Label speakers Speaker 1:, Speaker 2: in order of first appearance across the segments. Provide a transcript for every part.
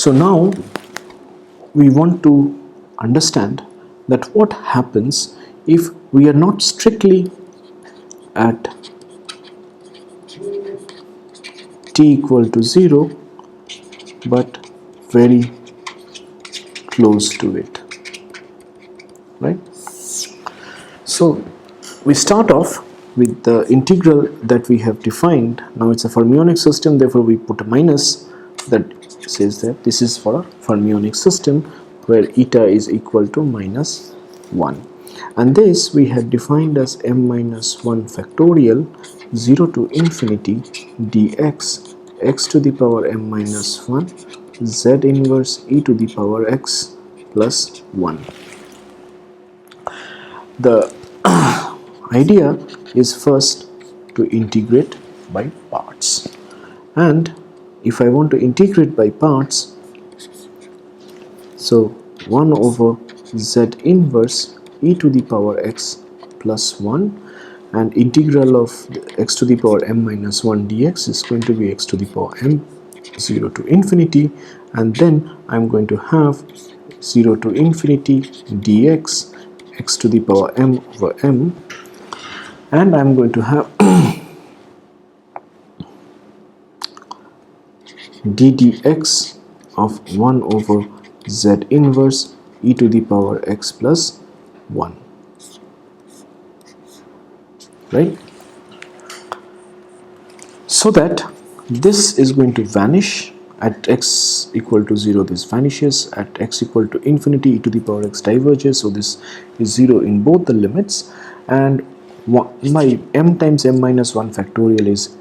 Speaker 1: So now we want to understand that what happens if we are not strictly at t equal to 0 but very close to it, right? So we start off with the integral that we have defined. Now it's a fermionic system, therefore we put a minus that says that this is for a fermionic system where eta is equal to minus 1, and this we have defined as m minus 1 factorial 0 to infinity dx x to the power m minus 1 z inverse e to the power x plus 1. The idea is first to integrate by parts, and if I want to integrate by parts, so 1 over z inverse e to the power x plus 1, and integral of x to the power m minus 1 dx is going to be x to the power m 0 to infinity, and then I'm going to have 0 to infinity dx x to the power m over m, and I'm going to have ddx of 1 over z inverse e to the power x plus 1, right? So that this is going to vanish at x equal to 0, this vanishes, at x equal to infinity e to the power x diverges, so this is 0 in both the limits, and my m times m minus 1 factorial is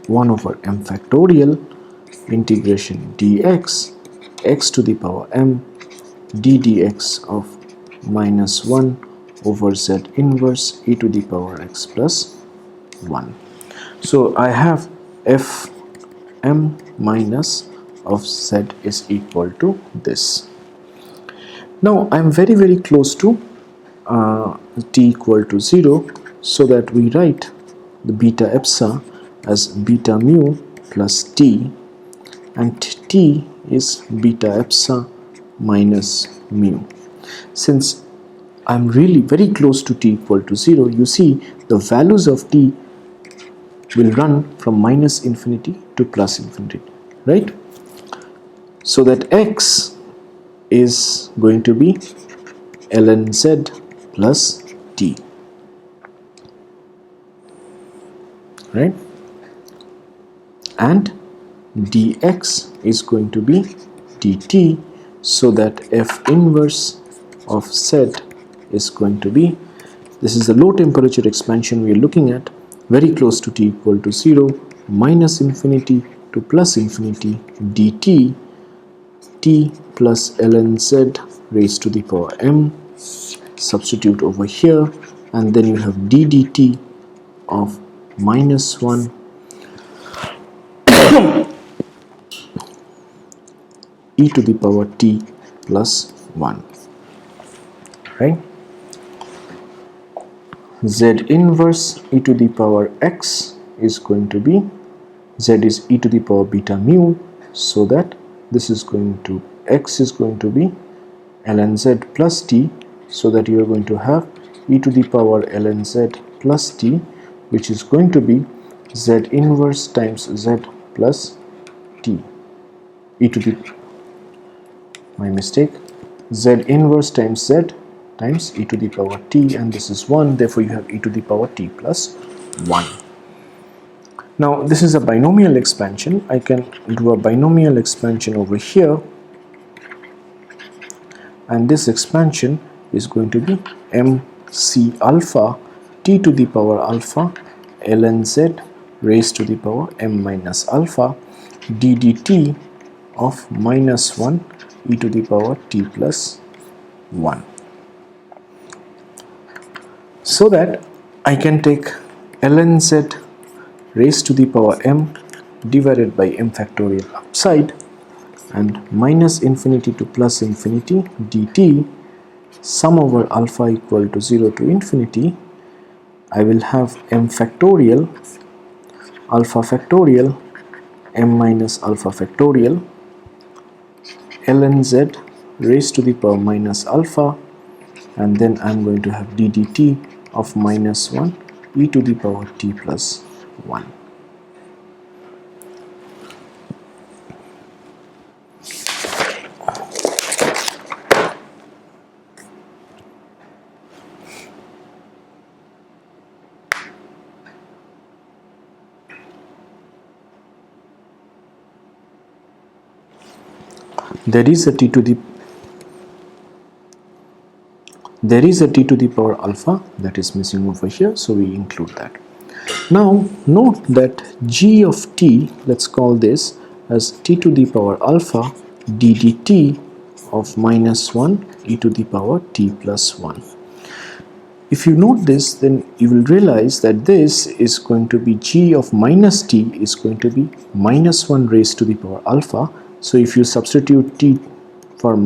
Speaker 1: 1 over m factorial integration dx x to the power m ddx of minus 1 over z inverse e to the power x plus 1. So I have f m minus of z is equal to this. Now I am very close to t equal to 0, so that we write the beta epsilon as beta mu plus t, and t is beta epsilon minus mu. Since I'm really very close to t equal to 0, you see the values of t will run from minus infinity to plus infinity, right? So that x is going to be ln z plus t, right? And dx is going to be dt, so that f inverse of z is going to be, this is the low temperature expansion we are looking at, very close to t equal to 0, minus infinity to plus infinity dt t plus ln z raised to the power m, substitute over here, and then you have ddt of minus 1 e to the power t plus 1, right? Z inverse e to the power x is going to be, z is e to the power beta mu, so that this is going to, x is going to be ln z plus t, so that you are going to have e to the power ln z plus t, which is going to be z inverse times z plus t, e to the, my mistake, z inverse times z times e to the power t, and this is 1, therefore you have e to the power t plus 1. Now this is a binomial expansion. I can do a binomial expansion over here, and this expansion is going to be mc alpha t to the power alpha ln z raised to the power m minus alpha ddt of minus 1 e to the power t plus 1. So that I can take ln z raised to the power m divided by m factorial upside, and minus infinity to plus infinity dt sum over alpha equal to 0 to infinity. I will have m factorial alpha factorial m minus alpha factorial ln z raised to the power minus alpha, and then I'm going to have d dt of minus 1 e to the power t plus 1. There is a t to the power alpha that is missing over here, so we include that. Now note that g of t, let's call this as t to the power alpha d dt of minus 1 e to the power t plus 1. If you note this, then you will realize that this is going to be g of minus t is going to be minus 1 raised to the power alpha. So if you substitute t for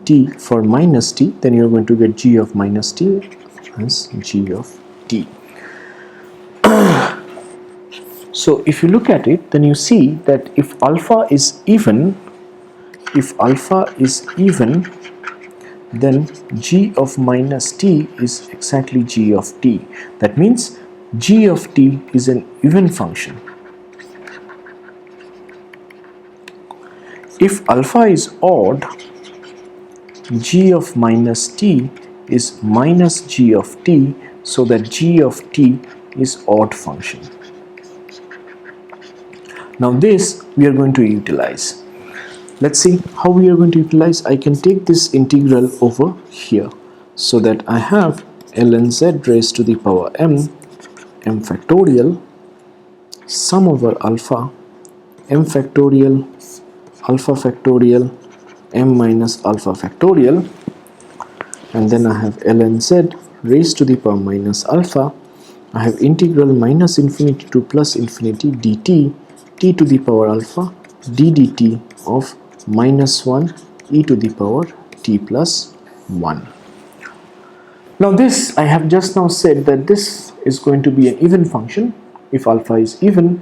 Speaker 1: t for minus t, then you're going to get g of minus t as g of t. So if you look at it, then you see that if alpha is even, then g of minus t is exactly g of t. That means g of t is an even function. If alpha is odd, g of minus t is minus g of t, so that g of t is odd function. Now this we are going to utilize. Let's see how we are going to utilize. I can take this integral over here, so that I have ln z raised to the power m factorial sum over alpha m factorial alpha factorial m minus alpha factorial, and then I have ln z raised to the power minus alpha. I have integral minus infinity to plus infinity dt t to the power alpha d dt of minus 1 e to the power t plus 1. Now this, I have just now said that this is going to be an even function if alpha is even,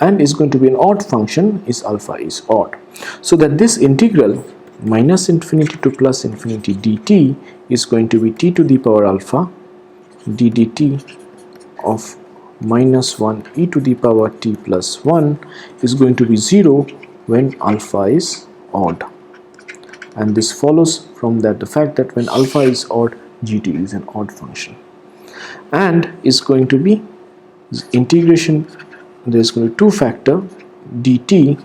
Speaker 1: and is going to be an odd function if alpha is odd. So that this integral minus infinity to plus infinity dt is going to be t to the power alpha d dt of minus 1 e to the power t plus 1 is going to be 0 when alpha is odd. And this follows from that the fact that when alpha is odd, gt is an odd function, and is going to be integration, there is going to be 2 factor dt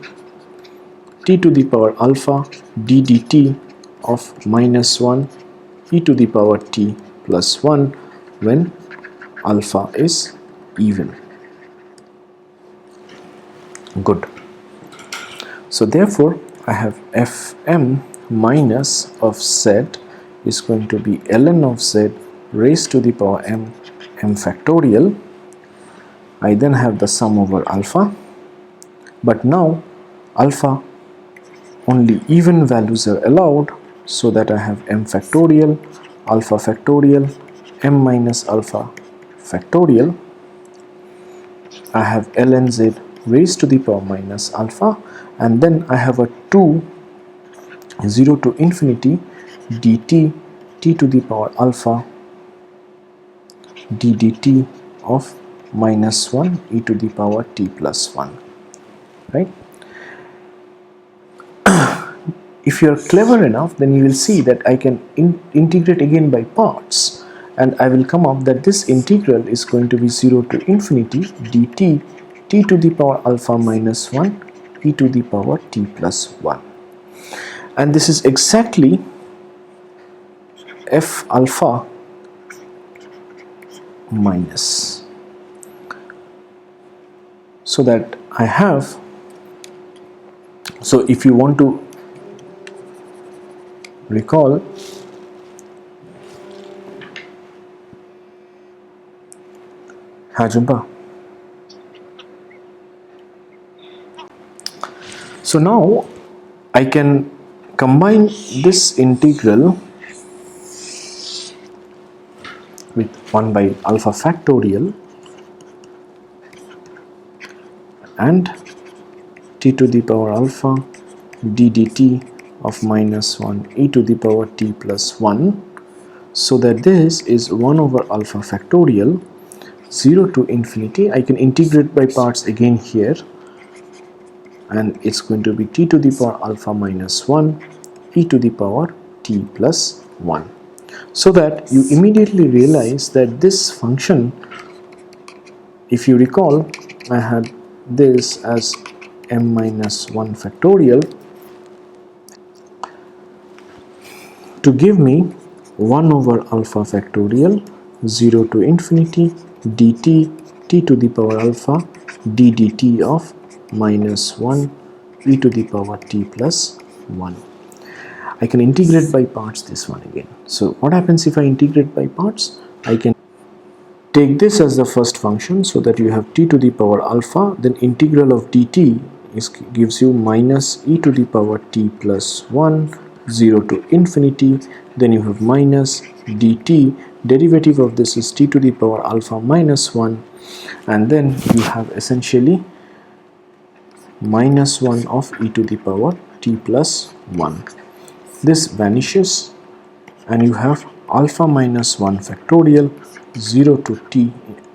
Speaker 1: t to the power alpha d dt of minus 1 e to the power t plus 1 when alpha is even. Good. So therefore I have fm minus of z is going to be ln of z raised to the power m factorial. I then have the sum over alpha, but now alpha only even values are allowed, so that I have m factorial alpha factorial m minus alpha factorial. I have ln z raised to the power minus alpha, and then I have a 2 0 to infinity dt t to the power alpha d dt of minus 1 e to the power t plus 1, right? If you are clever enough, then you will see that I can integrate again by parts, and I will come up that this integral is going to be 0 to infinity dt t to the power alpha minus 1 e to the power t plus 1, and this is exactly f alpha minus, so that I have, so if you want to recall, Hajumpa. So now I can combine this integral with 1 by alpha factorial and t to the power alpha d dt of minus 1 e to the power t plus 1, so that this is 1 over alpha factorial 0 to infinity. I can integrate by parts again here, and it's going to be t to the power alpha minus 1 e to the power t plus 1, so that you immediately realize that this function, if you recall, I had this as m minus 1 factorial to give me 1 over alpha factorial 0 to infinity dt t to the power alpha d dt of minus 1 e to the power t plus 1. I can integrate by parts this one again. So what happens if I integrate by parts? I can take this as the first function, so that you have t to the power alpha, then integral of dt gives you minus e to the power t plus 1 0 to infinity, then you have minus dt, derivative of this is t to the power alpha minus 1, and then you have essentially minus 1 of e to the power t plus 1. This vanishes and you have alpha minus 1 factorial 0 to t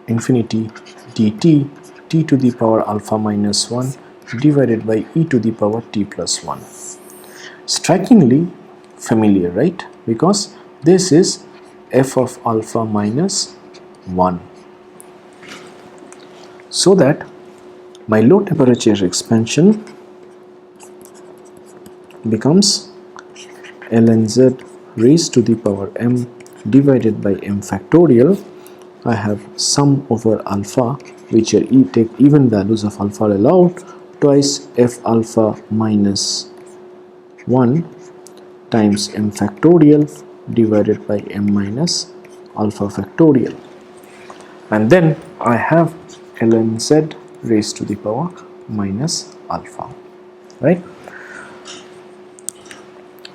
Speaker 1: infinity dt t to the power alpha minus 1 divided by e to the power t plus 1. Strikingly familiar, right? Because this is f of alpha minus 1. So that my low temperature expansion becomes ln z raised to the power m divided by m factorial. I have sum over alpha, which are take even values of alpha allowed, twice f alpha minus 1 times m factorial divided by m minus alpha factorial, and then I have ln z raised to the power minus alpha, right?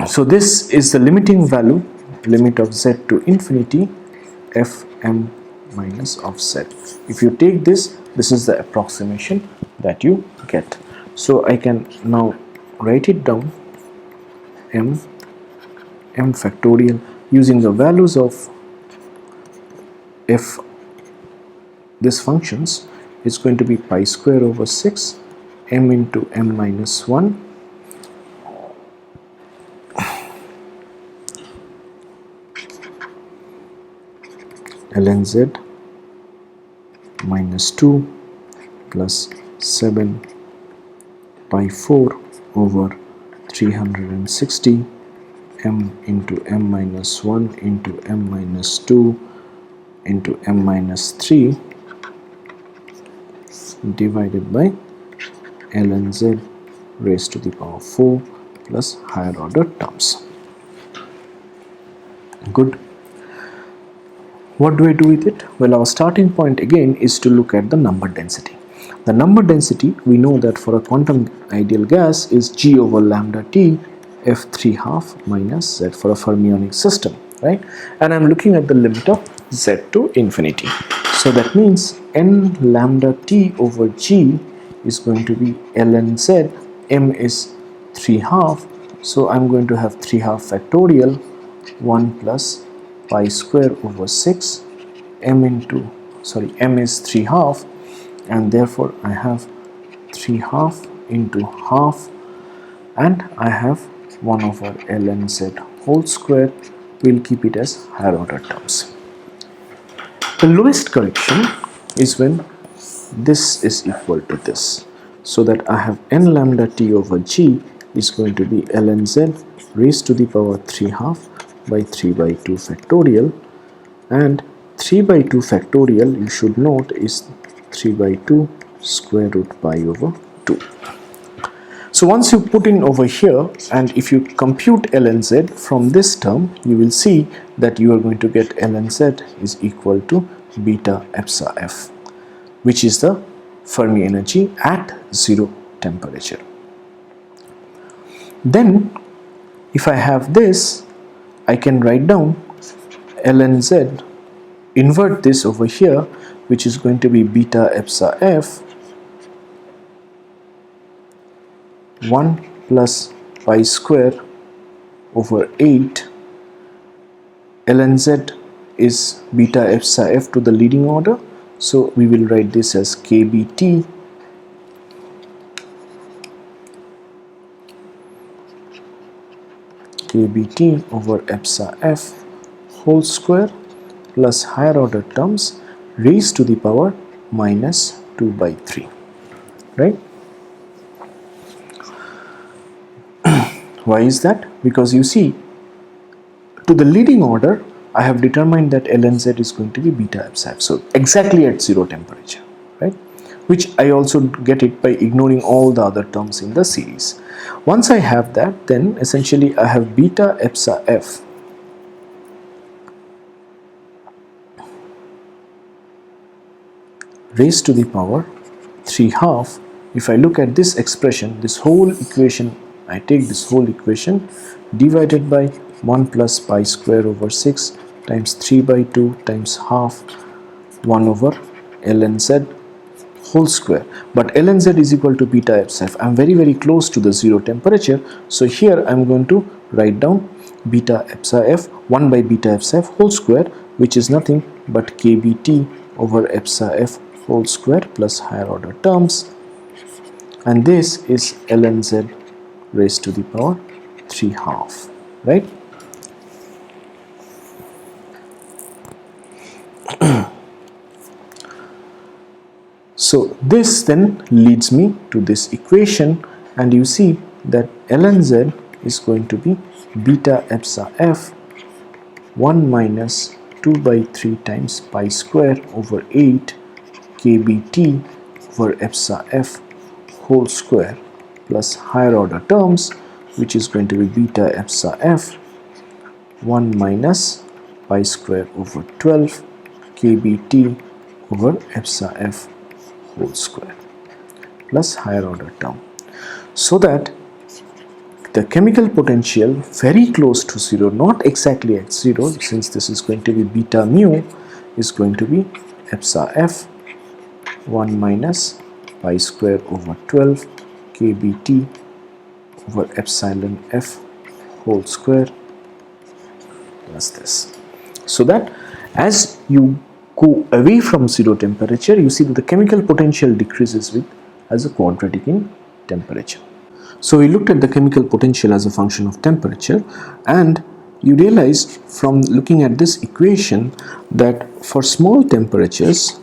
Speaker 1: So this is the limiting value, limit of z to infinity fm minus of z. If you take this, this is the approximation that you get. So I can now write it down, m factorial, using the values of f this functions is going to be pi square over 6 m into m minus 1 ln z minus 2 plus 7 pi 4 over 360 m into m minus 1 into m minus 2 into m minus 3 divided by ln z raised to the power 4 plus higher order terms. Good. What do I do with it? Well, our starting point again is to look at the number density. The number density, we know that for a quantum ideal gas is g over lambda t f3 half minus z for a fermionic system, right? And I'm looking at the limit of z to infinity. So that means n lambda t over g is going to be ln z. M is 3 half, so I'm going to have 3 half factorial 1 plus pi square over 6 m is 3 half, and therefore I have 3 half into half, and I have 1 over ln z whole square. We'll keep it as higher order terms. The lowest correction is when this is equal to this, so that I have n lambda t over g is going to be ln z raised to the power 3 half by 3 by 2 factorial, and 3 by 2 factorial, you should note, is 3 by 2 square root pi over 2. So once you put in over here, and if you compute ln z from this term, you will see that you are going to get ln z is equal to beta epsilon f, which is the Fermi energy at 0 temperature. Then if I have this, I can write down ln z, invert this over here, which is going to be beta epsilon f 1 plus pi square over 8. ln z is beta epsilon f to the leading order, so we will write this as kbt over epsilon f whole square plus higher order terms raised to the power minus 2 by 3, right? Why is that? Because you see, to the leading order I have determined that ln z is going to be beta epsilon, so exactly at 0 temperature, right? Which I also get it by ignoring all the other terms in the series. Once I have that, then essentially I have beta epsilon f raised to the power 3/2. If I look at this expression, this whole equation, I take this whole equation divided by 1 plus pi square over 6 times 3 by 2 times half 1 over ln z whole square. But ln z is equal to beta epsilon. I am very close to the 0 temperature, so here I am going to write down beta epsilon f 1 by beta epsilon f whole square, which is nothing but kbt over epsilon f whole square plus higher order terms, and this is ln z raised to the power 3/2, right? So this then leads me to this equation, and you see that ln z is going to be beta epsilon f 1 minus 2 by 3 times pi square over 8 kbt over epsilon f whole square plus higher order terms, which is going to be beta epsilon f 1 minus pi square over 12 kbt over epsilon f whole square plus higher order term, so that the chemical potential very close to 0, not exactly at 0, since this is going to be beta mu, is going to be epsilon f 1 minus pi square over 12 kbt over epsilon f whole square plus this. So that as you go away from 0 temperature, you see that the chemical potential decreases with as a quadratic in temperature. So we looked at the chemical potential as a function of temperature, and you realize from looking at this equation that for small temperatures,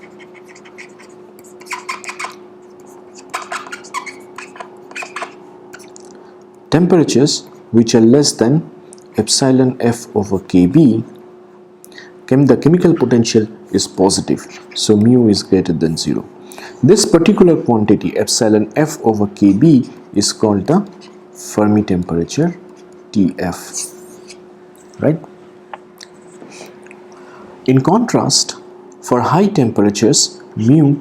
Speaker 1: temperatures which are less than epsilon f over kb, the chemical potential is positive, so mu is greater than 0. This particular quantity, epsilon f over kb, is called the Fermi temperature, Tf, right? In contrast, for high temperatures, mu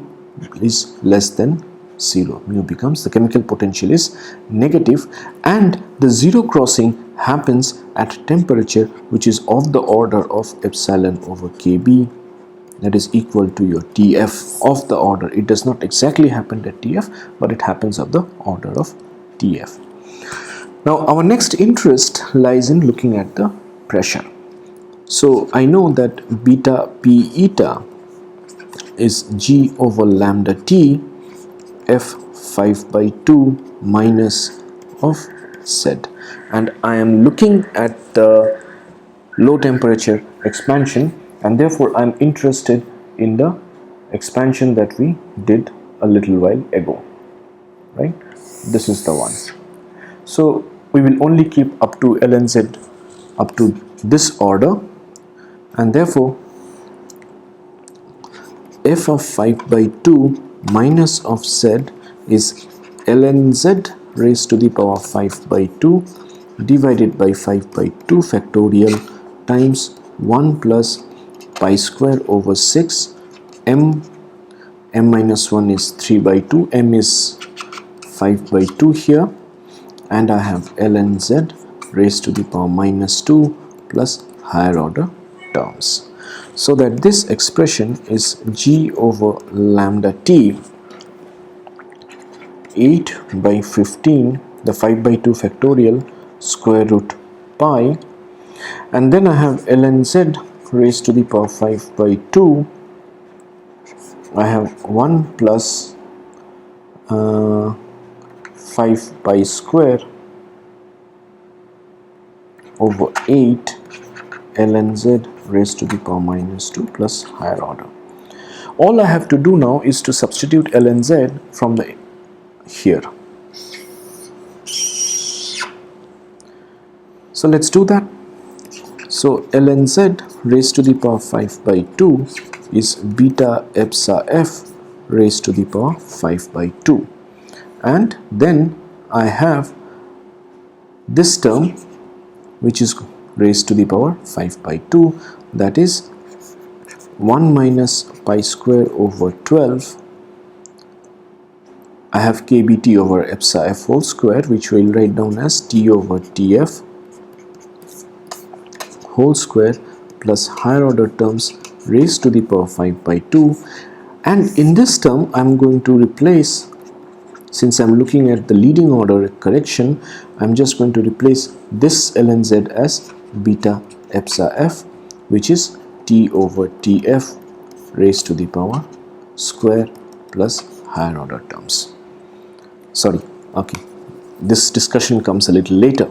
Speaker 1: is less than 0. Mu becomes, the chemical potential is negative, and the 0 crossing happens at temperature which is of the order of epsilon over kb, that is equal to your Tf of the order. It does not exactly happen at Tf, but it happens of the order of Tf. Now our next interest lies in looking at the pressure. So I know that beta p eta is g over lambda t f 5 by 2 minus of z, and I am looking at the low temperature expansion, and therefore I am interested in the expansion that we did a little while ago, right? This is the one. So we will only keep up to ln z up to this order, and therefore f of 5 by 2 minus of z is ln z raised to the power 5 by 2 divided by 5 by 2 factorial times 1 plus pi square over 6 m minus 1 is 3 by 2, m is 5 by 2 here, and I have ln z raised to the power minus 2 plus higher order terms, so that this expression is g over lambda t 8 by 15 the 5 by 2 factorial square root pi, and then I have ln z raised to the power 5 by 2. I have 1 plus 5 pi square over 8 ln z raised to the power minus 2 plus higher order. All I have to do now is to substitute ln z from the here. So let's do that. So ln z raised to the power 5 by 2 is beta epsilon f raised to the power 5 by 2, and then I have this term which is raised to the power 5 by 2, that is 1 minus pi square over 12. I have kbt over epsilon f whole square, which we will write down as t over tf whole square plus higher order terms raised to the power 5 by 2. And in this term I am going to replace, since I am looking at the leading order correction, I am just going to replace this ln z as beta epsilon f, which is t over tf raised to the power square plus higher order terms. Sorry, okay, this discussion comes a little later.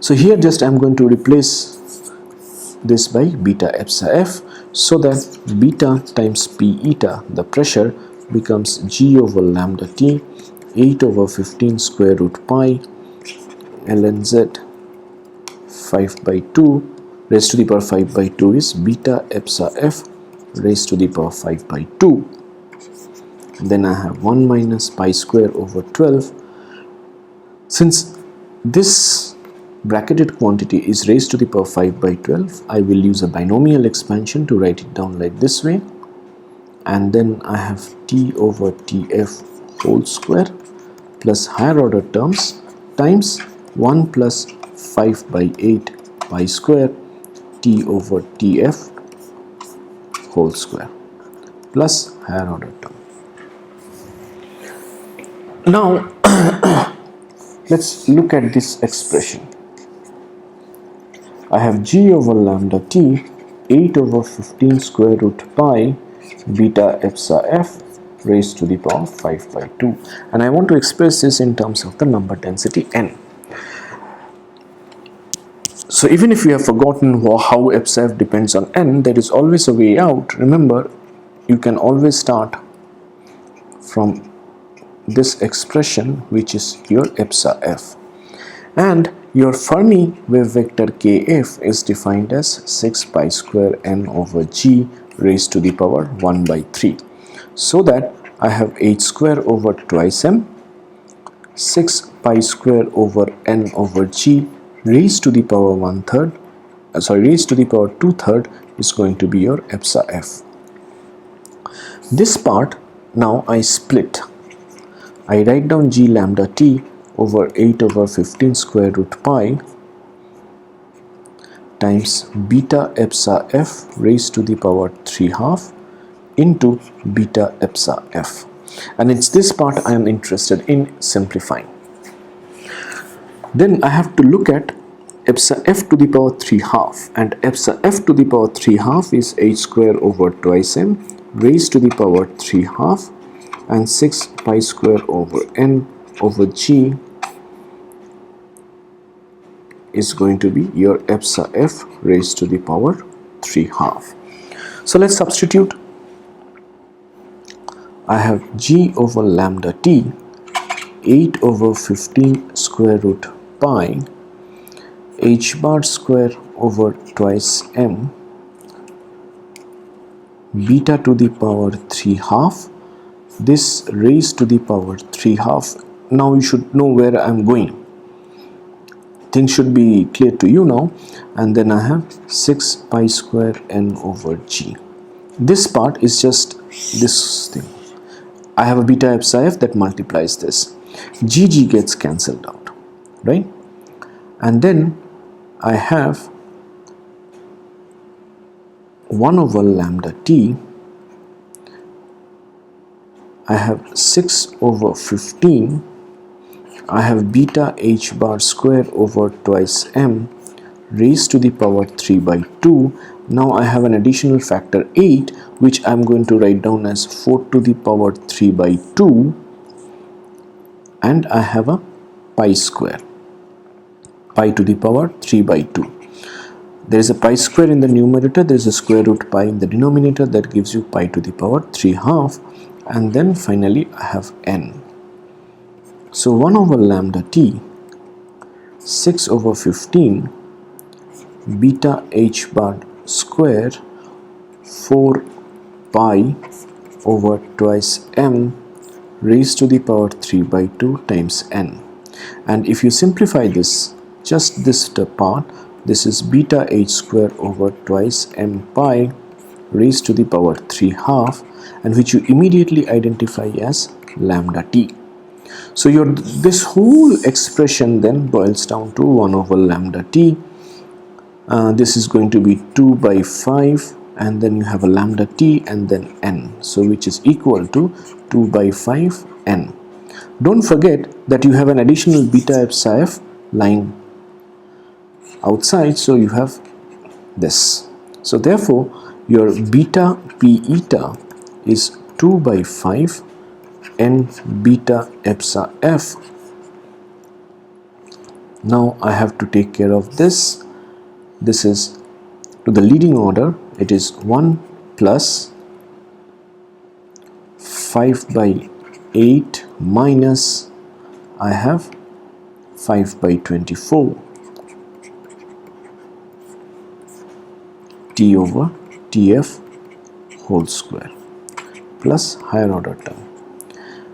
Speaker 1: So here just I am going to replace this by beta epsilon f, so that beta times p eta, the pressure, becomes g over lambda t 8 over 15 square root pi ln z 5 by 2 raised to the power 5 by 2 is beta epsilon f raised to the power 5 by 2. Then I have 1 minus pi square over 12. Since this bracketed quantity is raised to the power 5 by 12, I will use a binomial expansion to write it down like this way, and then I have t over tf whole square plus higher order terms times 1 plus 5 by 8 pi square t over tf whole square plus higher order term. Now let's look at this expression. I have g over lambda t 8 over 15 square root pi beta epsilon f raised to the power 5 by 2, and I want to express this in terms of the number density n. So even if you have forgotten how epsilon f depends on n, there is always a way out. Remember, you can always start from this expression, which is your epsilon f, and your Fermi wave vector kf is defined as 6 pi square n over g raised to the power 1 by 3, so that I have h square over twice m 6 pi square over n over g raised to the power 1/3, raised to the power 2/3 is going to be your epsilon f. This part now I split. I write down g lambda t over 8 over 15 square root pi times beta epsilon f raised to the power 3/2 into beta epsilon f, and it's this part I am interested in simplifying. Then I have to look at epsilon f to the power 3/2, and epsilon f to the power 3/2 is h square over twice m raised to the power 3/2, and 6 pi square over n over g is going to be your epsilon f raised to the power 3/2. So let's substitute. I have g over lambda t 8 over 15 square root pi h bar square over twice m beta to the power 3/2, this raised to the power 3/2. Now you should know where I am going. Things should be clear to you now. And then I have 6 pi square n over g. This part is just this thing. I have a beta epsilon f that multiplies this. G gets cancelled out, right? And then I have 1 over lambda t. I have 6 over 15 I have beta h bar square over twice m raised to the power 3 by 2. Now I have an additional factor 8, which I'm going to write down as 4 to the power 3 by 2, and I have a pi square, pi to the power 3 by 2. There is a pi square in the numerator, there is a square root pi in the denominator, that gives you pi to the power 3/2, and then finally I have n. So 1 over lambda t, 6 over 15, beta h bar square 4 pi over twice m raised to the power 3 by 2 times n. And if you simplify this, just this part, this is beta h square over twice m pi raised to the power 3/2, and which you immediately identify as lambda t. So this whole expression then boils down to 1 over lambda t. This is going to be 2 by 5, and then you have a lambda t and then n, so which is equal to 2 by 5 n. Don't forget that you have an additional beta epsilon f lying outside, so you have this. So therefore your beta p eta is 2 by 5 n beta epsilon f. Now I have to take care of this. This is to the leading order, it is 1 plus 5 by 8 minus I have 5 by 24 t over tf whole square plus higher order term.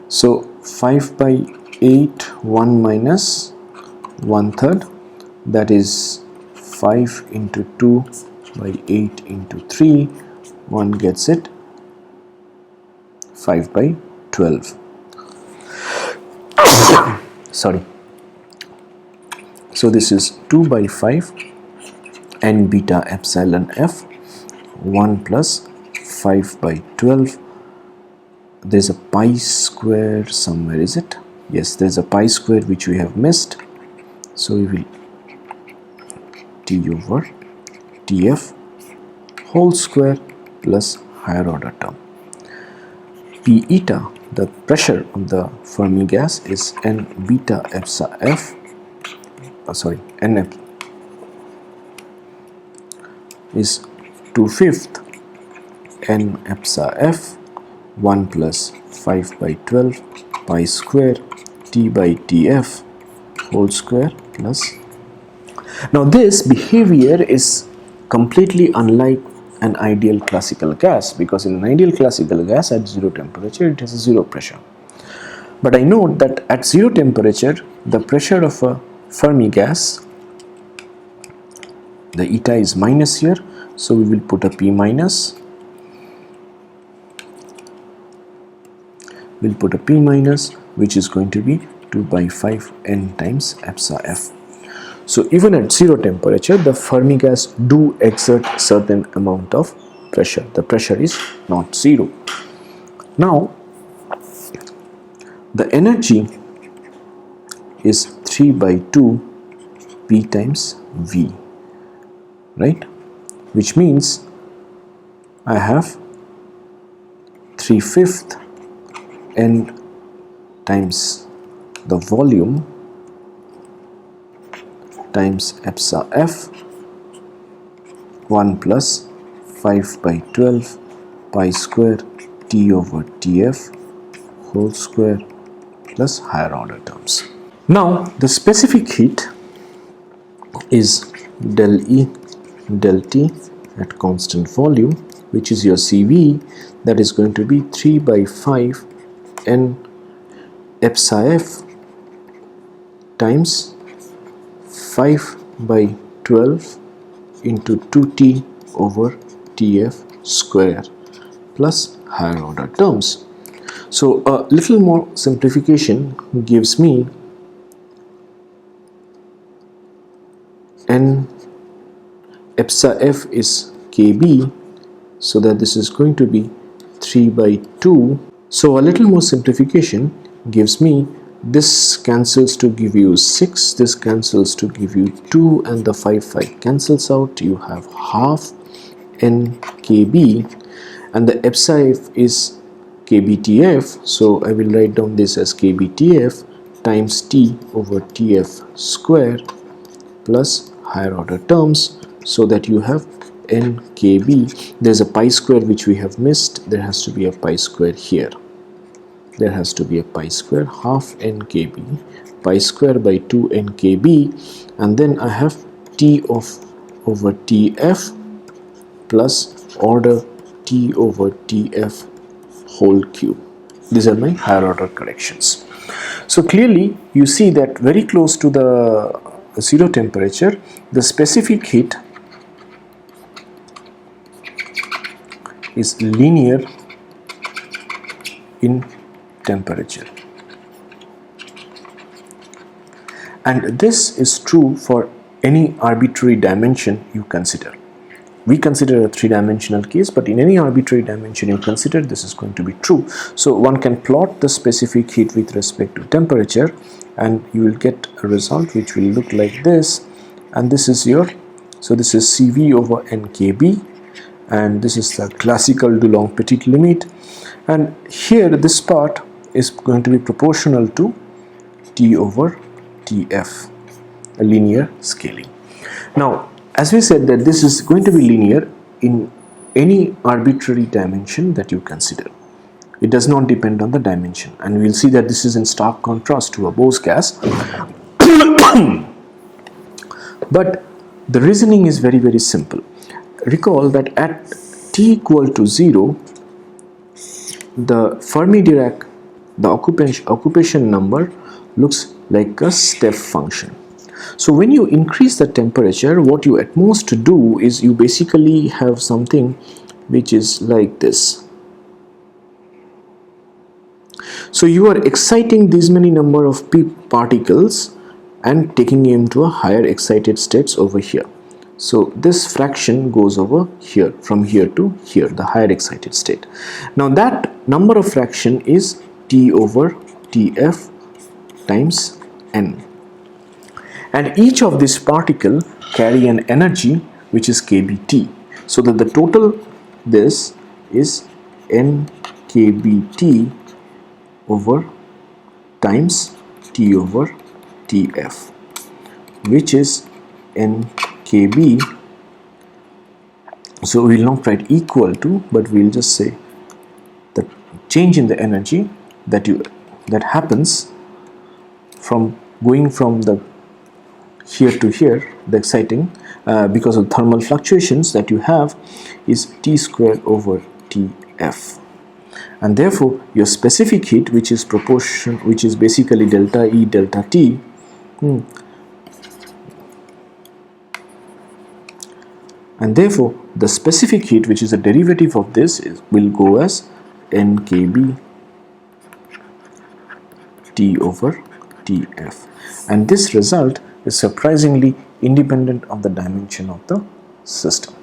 Speaker 1: So 5 by 8, 1 minus 1/3, that is 5 into 2 by 8 into 3, one gets it 5 by 12. Sorry. So this is 2 by 5 n beta epsilon f, 1 plus 5 by 12. There's a pi square somewhere, is it? Yes, there's a pi square which we have missed. So we will t over tf whole square plus higher order term. P eta, the pressure of the Fermi gas, is n beta epsilon f, n is 2/5 n epsilon f, 1 plus 5 by 12 pi square t by tf whole square plus. Now this behavior is completely unlike an ideal classical gas, because in an ideal classical gas at 0 temperature it has a 0 pressure. But I note that at 0 temperature the pressure of a Fermi gas, the eta is minus here, so we will put a P minus. We'll put a P minus, which is going to be 2 by 5 n times epsilon f. So even at 0 temperature, the Fermi gas do exert certain amount of pressure. The pressure is not 0. Now the energy is 3 by 2 P times V, right? Which means I have 3/5 n times the volume times epsilon f, 1 plus 5 by 12 pi square t over tf whole square plus higher order terms. Now the specific heat is del E del T at constant volume, which is your CV, that is going to be 3 by 5 n epsilon f times 5 by 12 into 2t over tf square plus higher order terms. So a little more simplification gives me n epsilon f is kb, so that this is going to be 3 by 2. So a little more simplification gives me this cancels to give you 6, this cancels to give you 2, and the 5 cancels out. You have half n kb, and the epsilon is kbtf, so I will write down this as kbtf times t over tf square plus higher order terms, so that you have n kb. There's a pi square which we have missed. There has to be a pi square here. There has to be a pi square, half n kb, pi square by 2 n kb, and then I have t over tf plus order t over tf whole cube. These are my higher order corrections. So clearly you see that very close to the zero temperature, the specific heat is linear in temperature, and this is true for any arbitrary dimension you consider. We consider a three-dimensional case, but in any arbitrary dimension you consider, this is going to be true. So one can plot the specific heat with respect to temperature, and you will get a result which will look like this. And this is your, so this is Cv over nkb, and this is the classical Dulong Petit limit, and here this part is going to be proportional to T over Tf, a linear scaling. Now, as we said that this is going to be linear in any arbitrary dimension that you consider. It does not depend on the dimension, and we will see that this is in stark contrast to a Bose gas. But the reasoning is very, very simple. Recall that at t equal to 0, the Fermi-Dirac, the occupation number looks like a step function. So when you increase the temperature, what you at most do is you basically have something which is like this. So you are exciting these many number of particles and taking them to a higher excited states over here. So this fraction goes over here, from here to here, the higher excited state. Now that number of fraction is T over Tf times n. And each of these particle carry an energy which is kBt. So that the total this is n kBt over times T over Tf, which is n kb. So we will not write equal to, but we will just say the change in the energy that happens from going from the here to here, the exciting because of thermal fluctuations that you have, is T square over Tf, and therefore your specific heat, which is proportion, which is basically delta E delta T, and therefore the specific heat, which is a derivative of this, will go as n kb T over Tf, and this result is surprisingly independent of the dimension of the system.